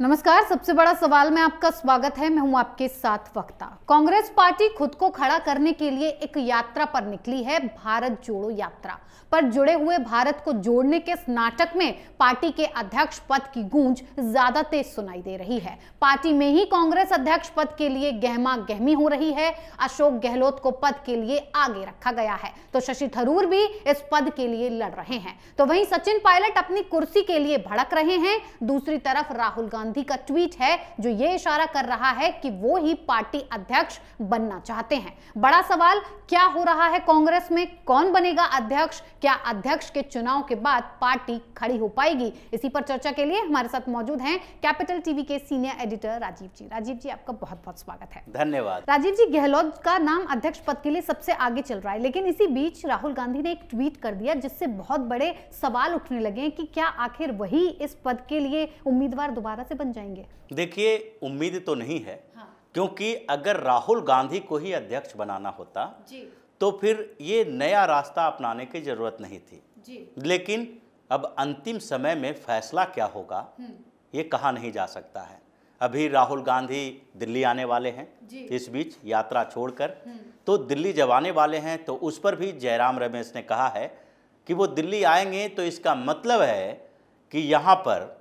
नमस्कार। सबसे बड़ा सवाल में आपका स्वागत है। मैं हूं आपके साथ वक्ता। कांग्रेस पार्टी खुद को खड़ा करने के लिए एक यात्रा पर निकली है, भारत जोड़ो यात्रा। पर जुड़े हुए भारत को जोड़ने के इस नाटक में पार्टी के अध्यक्ष पद की गूंज ज्यादा तेज सुनाई दे रही है। पार्टी में ही कांग्रेस अध्यक्ष पद के लिए गहमा गहमी हो रही है। अशोक गहलोत को पद के लिए आगे रखा गया है तो शशि थरूर भी इस पद के लिए लड़ रहे हैं। तो वहीं सचिन पायलट अपनी कुर्सी के लिए भड़क रहे हैं। दूसरी तरफ राहुल गांधी का ट्वीट है जो ये इशारा कर रहा है कि वो ही पार्टी अध्यक्ष बनना चाहते हैं। बड़ा सवाल क्या हो रहा है कांग्रेस में, कौन बनेगा अध्यक्ष? क्या अध्यक्ष के चुनाव के बाद पार्टी खड़ी हो पाएगी? इसी पर चर्चा के लिए हमारे साथ मौजूद हैं कैपिटल टीवी के सीनियर एडिटर राजीव जी। राजीव जी, आपका बहुत बहुत स्वागत है। धन्यवाद। राजीव जी, गहलोत का नाम अध्यक्ष पद के लिए सबसे आगे चल रहा है, लेकिन इसी बीच राहुल गांधी ने एक ट्वीट कर दिया जिससे बहुत बड़े सवाल उठने लगे हैं कि क्या आखिर वही इस पद के लिए उम्मीदवार दोबारा से बन जाएंगे? देखिए, उम्मीद तो नहीं है। हाँ। क्योंकि अगर राहुल गांधी को ही अध्यक्ष बनाना होता जी। तो फिर ये नया रास्ता अपनाने की जरूरत नहीं थी जी। लेकिन अब अंतिम समय में फैसला क्या होगा ये कहा नहीं जा सकता है। अभी राहुल गांधी दिल्ली आने वाले हैं, इस बीच यात्रा छोड़कर तो दिल्ली जब आने वाले हैं तो उस पर भी जयराम रमेश ने कहा है कि वो दिल्ली आएंगे तो इसका मतलब है कि यहाँ पर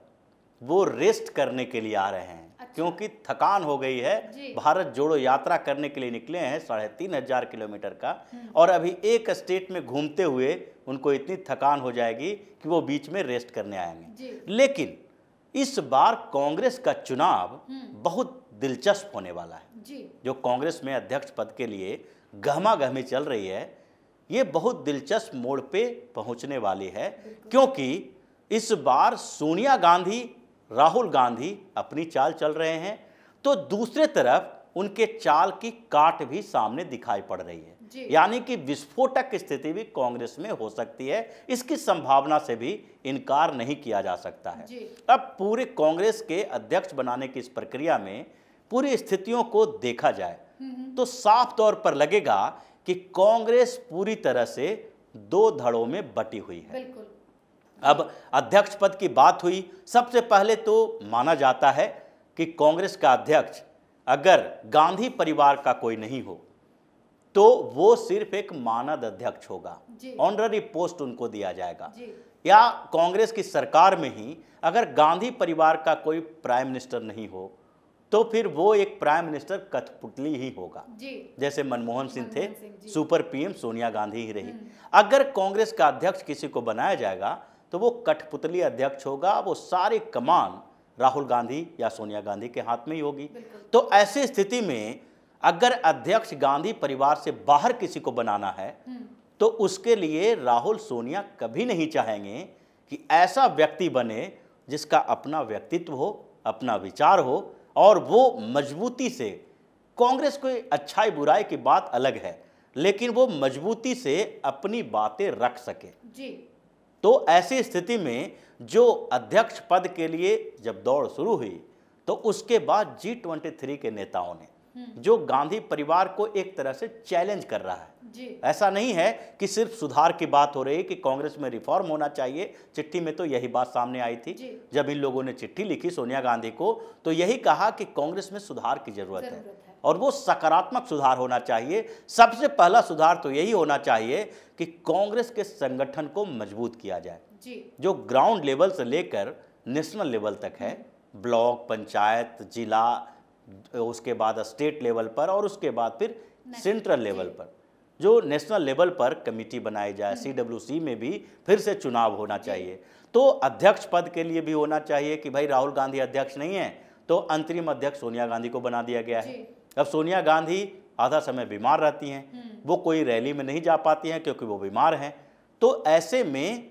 वो रेस्ट करने के लिए आ रहे हैं। अच्छा। क्योंकि थकान हो गई है। भारत जोड़ो यात्रा करने के लिए निकले हैं 3500 किलोमीटर का, और अभी एक स्टेट में घूमते हुए उनको इतनी थकान हो जाएगी कि वो बीच में रेस्ट करने आएंगे। लेकिन इस बार कांग्रेस का चुनाव बहुत दिलचस्प होने वाला है। जो कांग्रेस में अध्यक्ष पद के लिए गहमा गहमी चल रही है, ये बहुत दिलचस्प मोड़ पे पहुंचने वाली है। क्योंकि इस बार सोनिया गांधी, राहुल गांधी अपनी चाल चल रहे हैं तो दूसरे तरफ उनके चाल की काट भी सामने दिखाई पड़ रही है। यानी कि विस्फोटक स्थिति भी कांग्रेस में हो सकती है। इसकी संभावना से भी इनकार नहीं किया जा सकता है। अब पूरे कांग्रेस के अध्यक्ष बनाने की इस प्रक्रिया में पूरी स्थितियों को देखा जाए तो साफ तौर पर लगेगा कि कांग्रेस पूरी तरह से दो धड़ों में बटी हुई है। अब अध्यक्ष पद की बात हुई, सबसे पहले तो माना जाता है कि कांग्रेस का अध्यक्ष अगर गांधी परिवार का कोई नहीं हो तो वो सिर्फ एक मानद अध्यक्ष होगा, ऑनररी पोस्ट उनको दिया जाएगा। या कांग्रेस की सरकार में ही अगर गांधी परिवार का कोई प्राइम मिनिस्टर नहीं हो तो फिर वो एक प्राइम मिनिस्टर कठपुतली ही होगा। जैसे मनमोहन सिंह थे, सुपर पीएम सोनिया गांधी ही रही। अगर कांग्रेस का अध्यक्ष किसी को बनाया जाएगा तो वो कठपुतली अध्यक्ष होगा, वो सारी कमान राहुल गांधी या सोनिया गांधी के हाथ में ही होगी। तो ऐसी स्थिति में अगर अध्यक्ष गांधी परिवार से बाहर किसी को बनाना है तो उसके लिए राहुल सोनिया कभी नहीं चाहेंगे कि ऐसा व्यक्ति बने जिसका अपना व्यक्तित्व हो, अपना विचार हो और वो मजबूती से, कांग्रेस कोई अच्छाई बुराई की बात अलग है, लेकिन वो मजबूती से अपनी बातें रख सके। तो ऐसी स्थिति में जो अध्यक्ष पद के लिए जब दौड़ शुरू हुई तो उसके बाद G23 के नेताओं ने जो गांधी परिवार को एक तरह से चैलेंज कर रहा है। ऐसा नहीं है कि सिर्फ सुधार की बात हो रही है कि कांग्रेस में रिफॉर्म होना चाहिए। चिट्ठी में तो यही बात सामने आई थी। जब इन लोगों ने चिट्ठी लिखी सोनिया गांधी को तो यही कहा कि कांग्रेस में सुधार की जरूरत है और वो सकारात्मक सुधार होना चाहिए। सबसे पहला सुधार तो यही होना चाहिए कि कांग्रेस के संगठन को मजबूत किया जाए, जो ग्राउंड लेवल से लेकर नेशनल लेवल तक है, ब्लॉक, पंचायत, जिला, उसके बाद स्टेट लेवल पर और उसके बाद फिर सेंट्रल लेवल पर जो नेशनल लेवल पर कमेटी बनाई जाए। CWC में भी फिर से चुनाव होना चाहिए। तो अध्यक्ष पद के लिए भी होना चाहिए कि भाई राहुल गांधी अध्यक्ष नहीं है तो अंतरिम अध्यक्ष सोनिया गांधी को बना दिया गया है। अब सोनिया गांधी आधा समय बीमार रहती हैं, वो कोई रैली में नहीं जा पाती हैं क्योंकि वो बीमार हैं। तो ऐसे में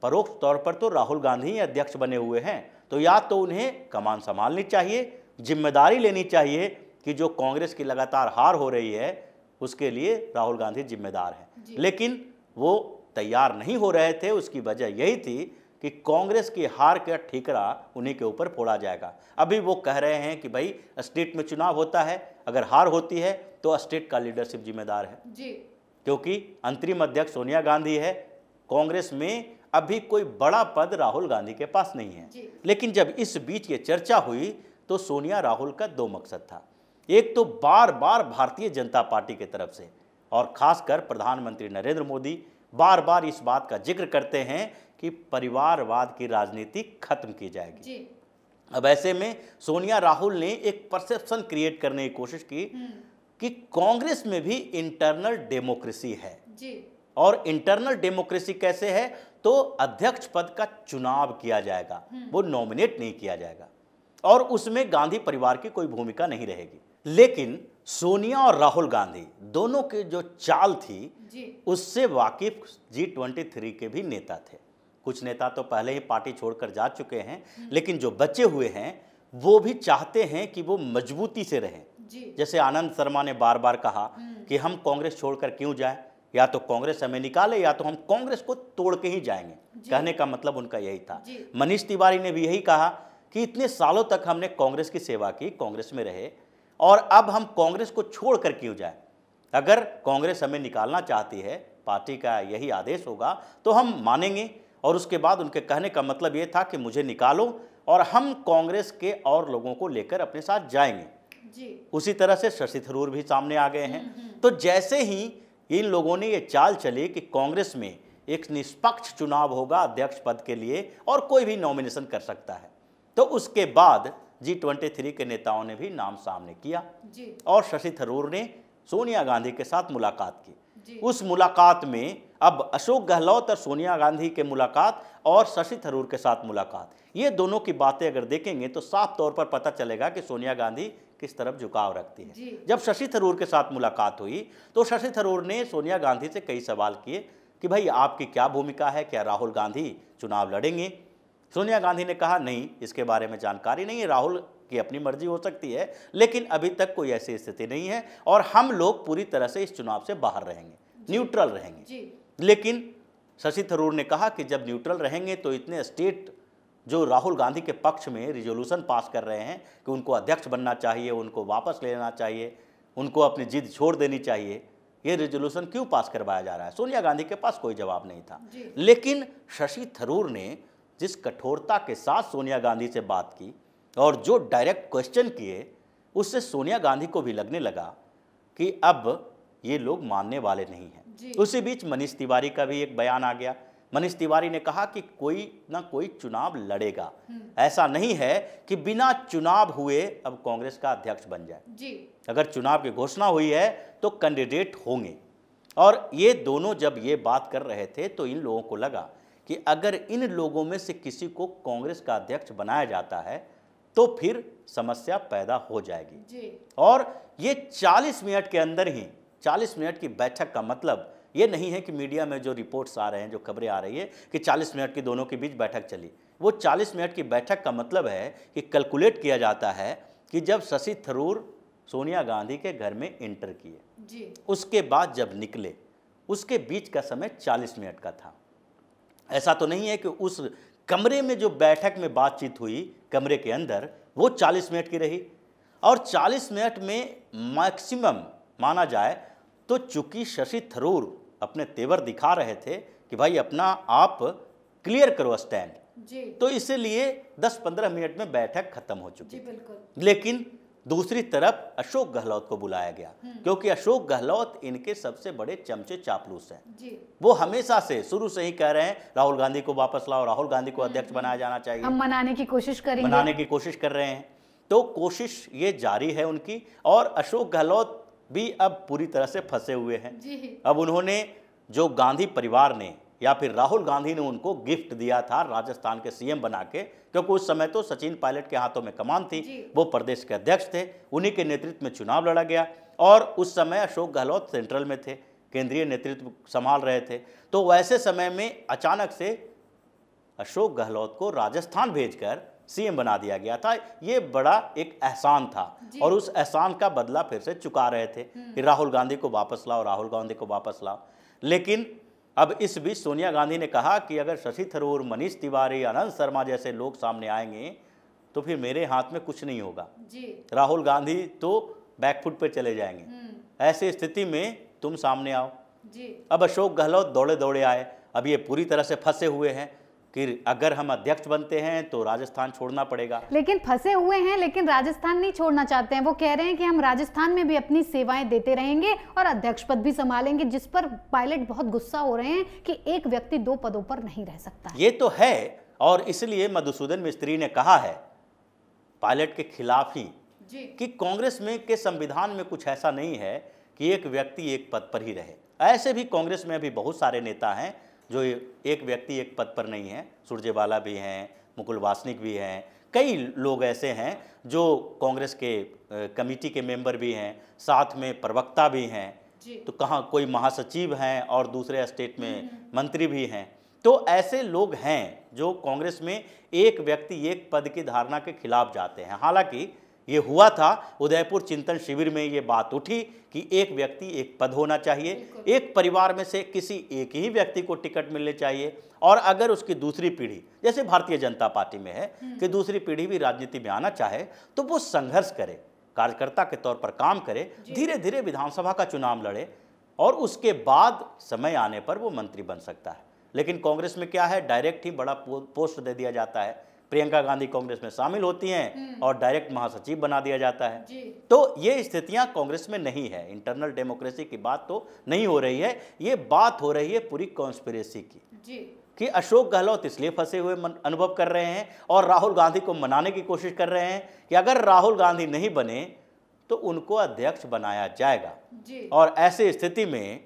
परोक्ष तौर पर तो राहुल गांधी ही अध्यक्ष बने हुए हैं, तो या तो उन्हें कमान संभालनी चाहिए, जिम्मेदारी लेनी चाहिए कि जो कांग्रेस की लगातार हार हो रही है उसके लिए राहुल गांधी जिम्मेदार हैं। लेकिन वो तैयार नहीं हो रहे थे। उसकी वजह यही थी कि कांग्रेस की हार का ठिकरा उन्हीं के ऊपर फोड़ा जाएगा। अभी वो कह रहे हैं कि भाई स्टेट में चुनाव होता है, अगर हार होती है तो स्टेट का लीडरशिप जिम्मेदार है, क्योंकि अंतरिम अध्यक्ष सोनिया गांधी है। कांग्रेस में अभी कोई बड़ा पद राहुल गांधी के पास नहीं है। लेकिन जब इस बीच ये चर्चा हुई तो सोनिया राहुल का दो मकसद था। एक तो बार बार भारतीय जनता पार्टी की तरफ से और खासकर प्रधानमंत्री नरेंद्र मोदी बार बार इस बात का जिक्र करते हैं कि परिवारवाद की राजनीति खत्म की जाएगी। अब ऐसे में सोनिया राहुल ने एक परसेप्शन क्रिएट करने की कोशिश की कि कांग्रेस में भी इंटरनल डेमोक्रेसी है। और इंटरनल डेमोक्रेसी कैसे है? तो अध्यक्ष पद का चुनाव किया जाएगा, वो नॉमिनेट नहीं किया जाएगा और उसमें गांधी परिवार की कोई भूमिका नहीं रहेगी। लेकिन सोनिया और राहुल गांधी दोनों की जो चाल थी उससे वाकिफ G23 के भी नेता थे। कुछ नेता तो पहले ही पार्टी छोड़कर जा चुके हैं, लेकिन जो बचे हुए हैं वो भी चाहते हैं कि वो मजबूती से रहें। जैसे आनंद शर्मा ने बार बार कहा कि हम कांग्रेस छोड़कर क्यों जाएं, या तो कांग्रेस हमें निकाले या तो हम कांग्रेस को तोड़ के ही जाएंगे। कहने का मतलब उनका यही था। मनीष तिवारी ने भी यही कहा कि इतने सालों तक हमने कांग्रेस की सेवा की, कांग्रेस में रहे, और अब हम कांग्रेस को छोड़कर क्यों जाएं? अगर कांग्रेस हमें निकालना चाहती है, पार्टी का यही आदेश होगा तो हम मानेंगे। और उसके बाद उनके कहने का मतलब ये था कि मुझे निकालो और हम कांग्रेस के और लोगों को लेकर अपने साथ जाएंगे। उसी तरह से शशि थरूर भी सामने आ गए हैं। तो जैसे ही इन लोगों ने ये चाल चली कि कांग्रेस में एक निष्पक्ष चुनाव होगा अध्यक्ष पद के लिए और कोई भी नॉमिनेशन कर सकता है, तो उसके बाद G23 के नेताओं ने भी नाम सामने किया और शशि थरूर ने सोनिया गांधी के साथ मुलाकात की। उस मुलाकात में अब अशोक गहलोत और सोनिया गांधी के मुलाकात और शशि थरूर के साथ मुलाकात, ये दोनों की बातें अगर देखेंगे तो साफ तौर पर पता चलेगा कि सोनिया गांधी किस तरफ झुकाव रखती है। जब शशि थरूर के साथ मुलाकात हुई तो शशि थरूर ने सोनिया गांधी से कई सवाल किए कि भाई आपकी क्या भूमिका है, क्या राहुल गांधी चुनाव लड़ेंगे? सोनिया गांधी ने कहा नहीं, इसके बारे में जानकारी नहीं है, राहुल की अपनी मर्जी हो सकती है, लेकिन अभी तक कोई ऐसी स्थिति नहीं है और हम लोग पूरी तरह से इस चुनाव से बाहर रहेंगे, न्यूट्रल रहेंगे। लेकिन शशि थरूर ने कहा कि जब न्यूट्रल रहेंगे तो इतने स्टेट जो राहुल गांधी के पक्ष में रिजोल्यूशन पास कर रहे हैं कि उनको अध्यक्ष बनना चाहिए, उनको वापस लेना चाहिए, उनको अपनी जिद छोड़ देनी चाहिए, ये रिजोल्यूशन क्यों पास करवाया जा रहा है? सोनिया गांधी के पास कोई जवाब नहीं था। लेकिन शशि थरूर ने जिस कठोरता के साथ सोनिया गांधी से बात की और जो डायरेक्ट क्वेश्चन किए, उससे सोनिया गांधी को भी लगने लगा कि अब ये लोग मानने वाले नहीं हैं। उसी बीच मनीष तिवारी का भी एक बयान आ गया। मनीष तिवारी ने कहा कि कोई ना कोई चुनाव लड़ेगा, ऐसा नहीं है कि बिना चुनाव हुए अब कांग्रेस का अध्यक्ष बन जाए। अगर चुनाव की घोषणा हुई है तो कैंडिडेट होंगे। और ये दोनों जब ये बात कर रहे थे तो इन लोगों को लगा कि अगर इन लोगों में से किसी को कांग्रेस का अध्यक्ष बनाया जाता है तो फिर समस्या पैदा हो जाएगी। और ये 40 मिनट के अंदर ही, 40 मिनट की बैठक का मतलब ये नहीं है कि मीडिया में जो रिपोर्ट्स आ रहे हैं, जो खबरें आ रही है कि 40 मिनट की दोनों के बीच बैठक चली। वो 40 मिनट की बैठक का मतलब है कि कैलकुलेट किया जाता है कि जब शशि थरूर सोनिया गांधी के घर में एंटर किए, उसके बाद जब निकले, उसके बीच का समय 40 मिनट का था। ऐसा तो नहीं है कि उस कमरे में जो बैठक में बातचीत हुई कमरे के अंदर वो 40 मिनट की रही। और 40 मिनट में मैक्सिमम माना जाए तो चूंकि शशि थरूर अपने तेवर दिखा रहे थे कि भाई अपना आप क्लियर करो स्टैंड, तो इसलिए 10-15 मिनट में बैठक खत्म हो चुकी थी। लेकिन दूसरी तरफ अशोक गहलोत को बुलाया गया क्योंकि अशोक गहलोत इनके सबसे बड़े चमचे चापलूस हैं। वो हमेशा से शुरू से ही कह रहे हैं राहुल गांधी को वापस लाओ, राहुल गांधी को अध्यक्ष बनाया जाना चाहिए, हम मनाने की कोशिश करेंगे, मनाने की कोशिश कर रहे हैं। तो कोशिश ये जारी है उनकी। और अशोक गहलोत भी अब पूरी तरह से फंसे हुए हैं। अब उन्होंने जो गांधी परिवार ने या फिर राहुल गांधी ने उनको गिफ्ट दिया था राजस्थान के सीएम बना के, क्योंकि उस समय तो सचिन पायलट के हाथों में कमान थी, वो प्रदेश के अध्यक्ष थे, उन्हीं के नेतृत्व में चुनाव लड़ा गया और उस समय अशोक गहलोत सेंट्रल में थे, केंद्रीय नेतृत्व संभाल रहे थे। तो वैसे समय में अचानक से अशोक गहलोत को राजस्थान भेजकर सीएम बना दिया गया था। ये बड़ा एक एहसान था और उस एहसान का बदला फिर से चुका रहे थे कि राहुल गांधी को वापस लाओ, राहुल गांधी को वापस लाओ। लेकिन अब इस बीच सोनिया गांधी ने कहा कि अगर शशि थरूर, मनीष तिवारी, आनंद शर्मा जैसे लोग सामने आएंगे तो फिर मेरे हाथ में कुछ नहीं होगा, राहुल गांधी तो बैकफुट पे चले जाएंगे। ऐसी स्थिति में तुम सामने आओ। जी। अब अशोक गहलोत दौड़े दौड़े आए, अब ये पूरी तरह से फंसे हुए हैं कि अगर हम अध्यक्ष बनते हैं तो राजस्थान छोड़ना पड़ेगा। लेकिन फंसे हुए हैं, लेकिन राजस्थान नहीं छोड़ना चाहते हैं। वो कह रहे हैं कि हम राजस्थान में भी अपनी सेवाएं देते रहेंगे और अध्यक्ष पद भी संभालेंगे, जिस पर पायलट बहुत गुस्सा हो रहे हैं कि एक व्यक्ति 2 पदों पर नहीं रह सकता। ये तो है, और इसलिए मधुसूदन मिस्त्री ने कहा है पायलट के खिलाफ ही कि कांग्रेस में के संविधान में कुछ ऐसा नहीं है कि एक व्यक्ति एक पद पर ही रहे। ऐसे भी कांग्रेस में अभी बहुत सारे नेता हैं जो एक व्यक्ति एक पद पर नहीं है। सुरजेवाला भी हैं, मुकुल वासनिक भी हैं, कई लोग ऐसे हैं जो कांग्रेस के कमेटी के मेंबर भी हैं, साथ में प्रवक्ता भी हैं, तो कहाँ कोई महासचिव हैं और दूसरे स्टेट में मंत्री भी हैं। तो ऐसे लोग हैं जो कांग्रेस में एक व्यक्ति एक पद की धारणा के खिलाफ जाते हैं। हालांकि ये हुआ था उदयपुर चिंतन शिविर में, ये बात उठी कि एक व्यक्ति एक पद होना चाहिए, एक परिवार में से किसी एक ही व्यक्ति को टिकट मिलने चाहिए, और अगर उसकी दूसरी पीढ़ी, जैसे भारतीय जनता पार्टी में है कि दूसरी पीढ़ी भी राजनीति में आना चाहे तो वो संघर्ष करे, कार्यकर्ता के तौर पर काम करे, धीरे धीरे विधानसभा का चुनाव लड़े और उसके बाद समय आने पर वो मंत्री बन सकता है। लेकिन कांग्रेस में क्या है, डायरेक्ट ही बड़ा पोस्ट दे दिया जाता है। प्रियंका गांधी कांग्रेस में शामिल होती हैं और डायरेक्ट महासचिव बना दिया जाता है। तो ये स्थितियां कांग्रेस में नहीं है। इंटरनल डेमोक्रेसी की बात तो नहीं हो रही है, ये बात हो रही है पूरी कॉन्स्पिरेसी की कि अशोक गहलोत इसलिए फंसे हुए अनुभव कर रहे हैं और राहुल गांधी को मनाने की कोशिश कर रहे हैं कि अगर राहुल गांधी नहीं बने तो उनको अध्यक्ष बनाया जाएगा, और ऐसे स्थिति में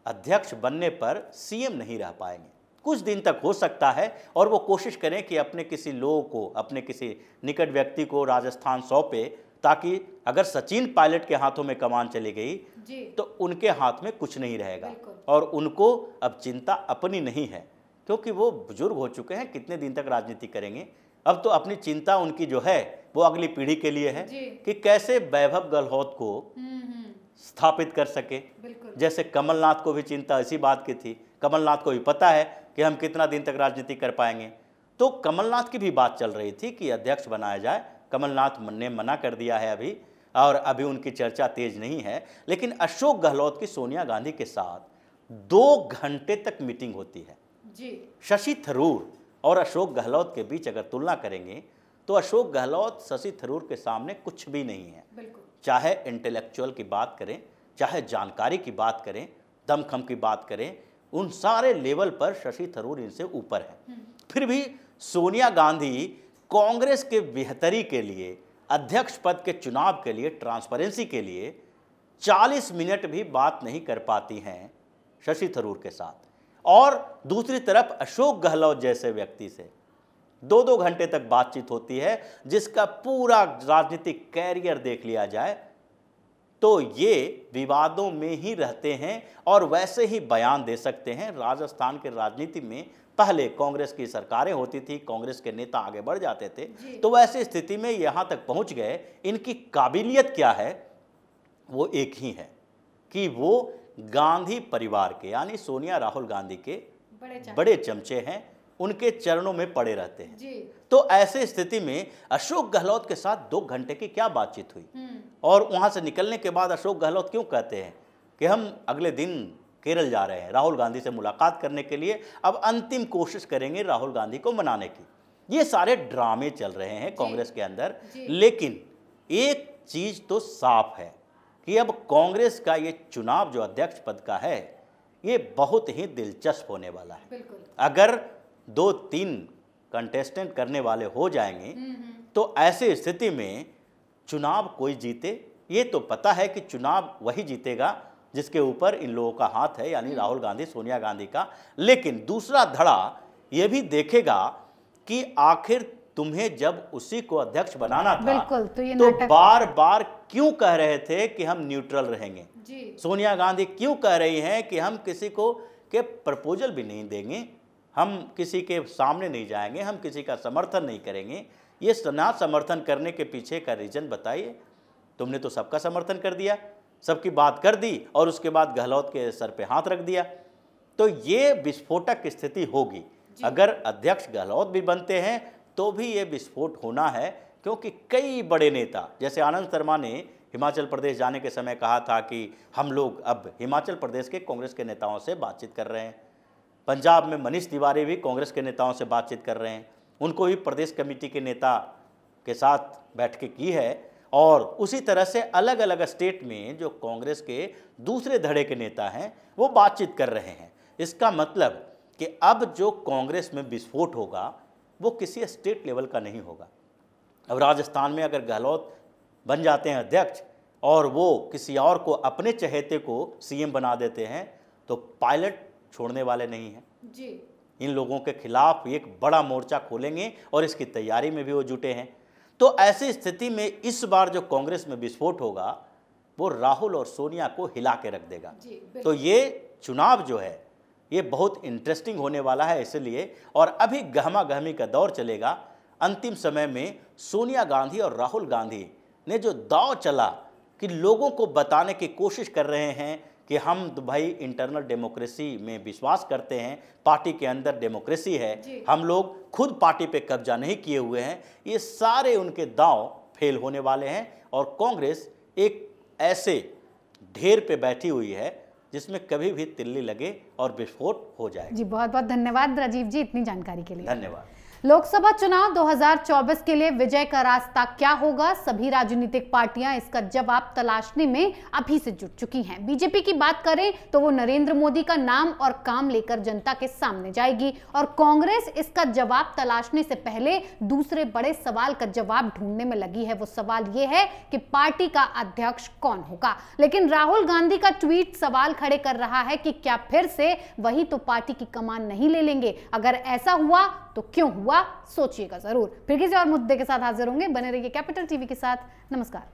अध्यक्ष बनने पर सीएम नहीं रह पाएंगे। कुछ दिन तक हो सकता है और वो कोशिश करें कि अपने किसी लोग को, अपने किसी निकट व्यक्ति को राजस्थान सौंपे, ताकि अगर सचिन पायलट के हाथों में कमान चली गई तो उनके हाथ में कुछ नहीं रहेगा। और उनको अब चिंता अपनी नहीं है क्योंकि वो बुजुर्ग हो चुके हैं, कितने दिन तक राजनीति करेंगे। अब तो अपनी चिंता उनकी जो है वो अगली पीढ़ी के लिए है कि कैसे वैभव गहलोत को स्थापित कर सके। जैसे कमलनाथ को भी चिंता इसी बात की थी, कमलनाथ को भी पता है कि हम कितना दिन तक राजनीति कर पाएंगे, तो कमलनाथ की भी बात चल रही थी कि अध्यक्ष बनाया जाए। कमलनाथ ने मना कर दिया है अभी, और अभी उनकी चर्चा तेज नहीं है। लेकिन अशोक गहलोत की सोनिया गांधी के साथ 2 घंटे तक मीटिंग होती है। शशि थरूर और अशोक गहलोत के बीच अगर तुलना करेंगे तो अशोक गहलोत शशि थरूर के सामने कुछ भी नहीं है। चाहे इंटेलेक्चुअल की बात करें, चाहे जानकारी की बात करें, दमखम की बात करें, उन सारे लेवल पर शशि थरूर इनसे ऊपर है। फिर भी सोनिया गांधी कांग्रेस के बेहतरी के लिए, अध्यक्ष पद के चुनाव के लिए, ट्रांसपेरेंसी के लिए 40 मिनट भी बात नहीं कर पाती हैं शशि थरूर के साथ। और दूसरी तरफ अशोक गहलोत जैसे व्यक्ति से 2-2 घंटे तक बातचीत होती है, जिसका पूरा राजनीतिक कैरियर देख लिया जाए तो ये विवादों में ही रहते हैं और वैसे ही बयान दे सकते हैं। राजस्थान के राजनीति में पहले कांग्रेस की सरकारें होती थी, कांग्रेस के नेता आगे बढ़ जाते थे, तो वैसी स्थिति में यहाँ तक पहुँच गए। इनकी काबिलियत क्या है, वो एक ही है कि वो गांधी परिवार के, यानी सोनिया राहुल गांधी के बड़े चमचे हैं, उनके चरणों में पड़े रहते हैं। तो ऐसे स्थिति में अशोक गहलोत के साथ 2 घंटे की क्या बातचीत हुई, और वहां से निकलने के बाद अशोक गहलोत क्यों कहते हैं कि हम अगले दिन केरल जा रहे हैं राहुल गांधी से मुलाकात करने के लिए, अब अंतिम कोशिश करेंगे राहुल गांधी को मनाने की। ये सारे ड्रामे चल रहे हैं कांग्रेस के अंदर। लेकिन एक चीज तो साफ है कि अब कांग्रेस का ये चुनाव जो अध्यक्ष पद का है, ये बहुत ही दिलचस्प होने वाला है। अगर 2-3 कंटेस्टेंट करने वाले हो जाएंगे तो ऐसे स्थिति में चुनाव कोई जीते, ये तो पता है कि चुनाव वही जीतेगा जिसके ऊपर इन लोगों का हाथ है, यानी राहुल गांधी, सोनिया गांधी का। लेकिन दूसरा धड़ा ये भी देखेगा कि आखिर तुम्हें जब उसी को अध्यक्ष बनाना था तो बार बार क्यों कह रहे थे कि हम न्यूट्रल रहेंगे। सोनिया गांधी क्यों कह रही हैं कि हम किसी को के प्रपोजल भी नहीं देंगे, हम किसी के सामने नहीं जाएंगे, हम किसी का समर्थन नहीं करेंगे। ये ना समर्थन करने के पीछे का रीजन बताइए। तुमने तो सबका समर्थन कर दिया, सबकी बात कर दी और उसके बाद गहलोत के सर पे हाथ रख दिया। तो ये विस्फोटक स्थिति होगी। अगर अध्यक्ष गहलोत भी बनते हैं तो भी ये विस्फोट होना है, क्योंकि कई बड़े नेता, जैसे आनंद शर्मा ने हिमाचल प्रदेश जाने के समय कहा था कि हम लोग अब हिमाचल प्रदेश के कांग्रेस के नेताओं से बातचीत कर रहे हैं। पंजाब में मनीष तिवारी भी कांग्रेस के नेताओं से बातचीत कर रहे हैं, उनको भी प्रदेश कमेटी के नेता के साथ बैठकें की है। और उसी तरह से अलग अलग स्टेट में जो कांग्रेस के दूसरे धड़े के नेता हैं वो बातचीत कर रहे हैं। इसका मतलब कि अब जो कांग्रेस में विस्फोट होगा वो किसी स्टेट लेवल का नहीं होगा। अब राजस्थान में अगर गहलोत बन जाते हैं अध्यक्ष और वो किसी और को, अपने चहेते को सीएम बना देते हैं, तो पायलट छोड़ने वाले नहीं हैं जी। इन लोगों के खिलाफ एक बड़ा मोर्चा खोलेंगे और इसकी तैयारी में भी वो जुटे हैं। तो ऐसी स्थिति में इस बार जो कांग्रेस में विस्फोट होगा वो राहुल और सोनिया को हिला के रख देगा। तो ये चुनाव जो है ये बहुत इंटरेस्टिंग होने वाला है इसलिए, और अभी गहमा गहमी का दौर चलेगा। अंतिम समय में सोनिया गांधी और राहुल गांधी ने जो दांव चला कि लोगों को बताने की कोशिश कर रहे हैं कि हम तो भाई इंटरनल डेमोक्रेसी में विश्वास करते हैं, पार्टी के अंदर डेमोक्रेसी है, हम लोग खुद पार्टी पे कब्जा नहीं किए हुए हैं, ये सारे उनके दांव फेल होने वाले हैं। और कांग्रेस एक ऐसे ढेर पे बैठी हुई है जिसमें कभी भी तिल्ली लगे और विस्फोट हो जाए। जी बहुत बहुत धन्यवाद राजीव जी इतनी जानकारी के लिए। धन्यवाद। लोकसभा चुनाव 2024 के लिए विजय का रास्ता क्या होगा, सभी राजनीतिक पार्टियां इसका जवाब तलाशने में अभी से जुट चुकी हैं। बीजेपी की बात करें तो वो नरेंद्र मोदी का नाम और काम लेकर जनता के सामने जाएगी, और कांग्रेस इसका जवाब तलाशने से पहले दूसरे बड़े सवाल का जवाब ढूंढने में लगी है। वो सवाल ये है कि पार्टी का अध्यक्ष कौन होगा। लेकिन राहुल गांधी का ट्वीट सवाल खड़े कर रहा है कि क्या फिर से वही तो पार्टी की कमान नहीं ले लेंगे। अगर ऐसा हुआ तो क्यों हुआ, सोचिएगा जरूर। फिर किसी और मुद्दे के साथ हाजिर होंगे, बने रहिए कैपिटल टीवी के साथ। नमस्कार।